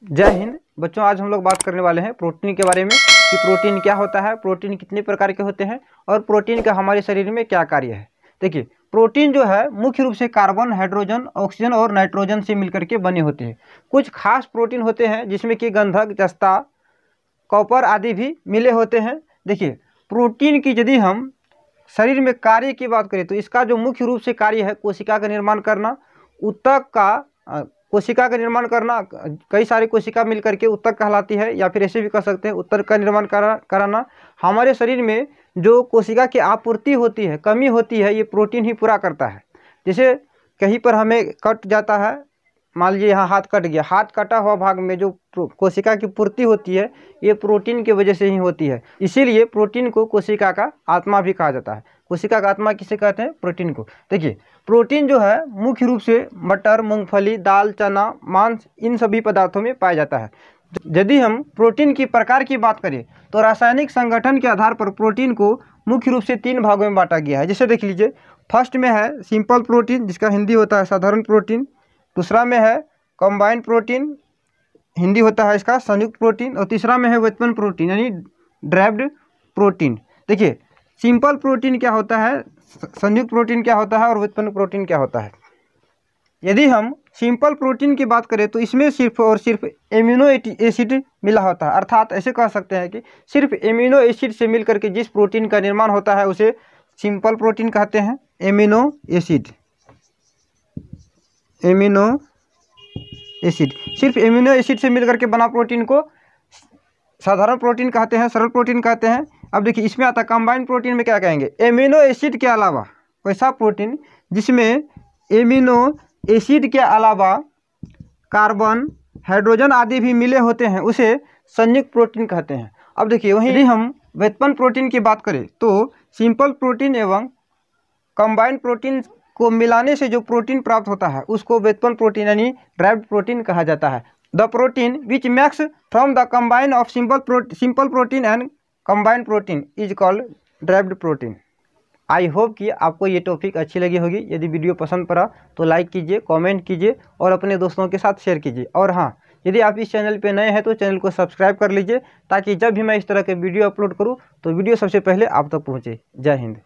जय हिंद बच्चों, आज हम लोग बात करने वाले हैं प्रोटीन के बारे में कि प्रोटीन क्या होता है, प्रोटीन कितने प्रकार के होते हैं और प्रोटीन का हमारे शरीर में क्या कार्य है। देखिए, प्रोटीन जो है मुख्य रूप से कार्बन, हाइड्रोजन, ऑक्सीजन और नाइट्रोजन से मिलकर के बने होते हैं। कुछ खास प्रोटीन होते हैं जिसमें कि गंधक, जस्ता, कॉपर आदि भी मिले होते हैं। देखिए, प्रोटीन की यदि हम शरीर में कार्य की बात करें तो इसका जो मुख्य रूप से कार्य है कोशिका का निर्माण करना, ऊतक का कोशिका का निर्माण करना। कई सारी कोशिका मिलकर के ऊतक कहलाती है, या फिर ऐसे भी कह सकते हैं ऊतक का निर्माण कराना। हमारे शरीर में जो कोशिका की आपूर्ति होती है, कमी होती है, ये प्रोटीन ही पूरा करता है। जैसे कहीं पर हमें कट जाता है, मान लीजिए यहाँ हाथ कट गया, हाथ कटा हुआ भाग में जो कोशिका की पूर्ति होती है ये प्रोटीन की वजह से ही होती है। इसीलिए प्रोटीन को कोशिका का आत्मा भी कहा जाता है। कोशिका का आत्मा किसे कहते हैं? प्रोटीन को। देखिए, प्रोटीन जो है मुख्य रूप से मटर, मूंगफली, दाल, चना, मांस, इन सभी पदार्थों में पाया जाता है। यदि हम प्रोटीन की प्रकार की बात करें तो रासायनिक संगठन के आधार पर प्रोटीन को मुख्य रूप से 3 भागों में बांटा गया है। जैसे देख लीजिए, फर्स्ट में है सिंपल प्रोटीन, जिसका हिंदी होता है साधारण प्रोटीन। दूसरा में है कंबाइंड प्रोटीन, हिंदी होता है इसका संयुक्त प्रोटीन। और तीसरा में है व्युत्पन्न प्रोटीन यानी ड्राइव्ड प्रोटीन। देखिए, सिंपल प्रोटीन क्या होता है, संयुक्त प्रोटीन क्या होता है और व्युत्पन्न प्रोटीन क्या होता है। यदि हम सिंपल प्रोटीन की बात करें तो इसमें सिर्फ और सिर्फ एमिनो एसिड मिला होता है। अर्थात ऐसे कह सकते हैं कि सिर्फ एमिनो एसिड से मिलकर के जिस प्रोटीन का निर्माण होता है उसे सिंपल प्रोटीन कहते हैं। एमिनो एसिड, सिर्फ एमिनो एसिड से मिलकर के बना प्रोटीन को साधारण प्रोटीन कहते हैं, सरल प्रोटीन कहते हैं। अब देखिए, इसमें आता है कंबाइंड प्रोटीन में क्या कहेंगे? एमिनो एसिड के अलावा वैसा प्रोटीन जिसमें एमिनो एसिड के अलावा कार्बन, हाइड्रोजन आदि भी मिले होते हैं उसे संयुक्त प्रोटीन कहते हैं। अब देखिए, वहीं यदि हम व्युत्पन्न प्रोटीन की बात करें तो सिंपल प्रोटीन एवं कंबाइंड प्रोटीन को मिलाने से जो प्रोटीन प्राप्त होता है उसको व्युत्पन्न प्रोटीन यानी ड्राइव्ड प्रोटीन कहा जाता है। The protein which makes from the combine of simple protein and combined protein is called derived protein. I hope कि आपको ये टॉपिक अच्छी लगी होगी। यदि वीडियो पसंद पड़ा तो लाइक कीजिए, कमेंट कीजिए और अपने दोस्तों के साथ शेयर कीजिए। और हाँ, यदि आप इस चैनल पे नए हैं तो चैनल को सब्सक्राइब कर लीजिए ताकि जब भी मैं इस तरह के वीडियो अपलोड करूँ तो वीडियो सबसे पहले आप तक पहुँचे। जय हिंद।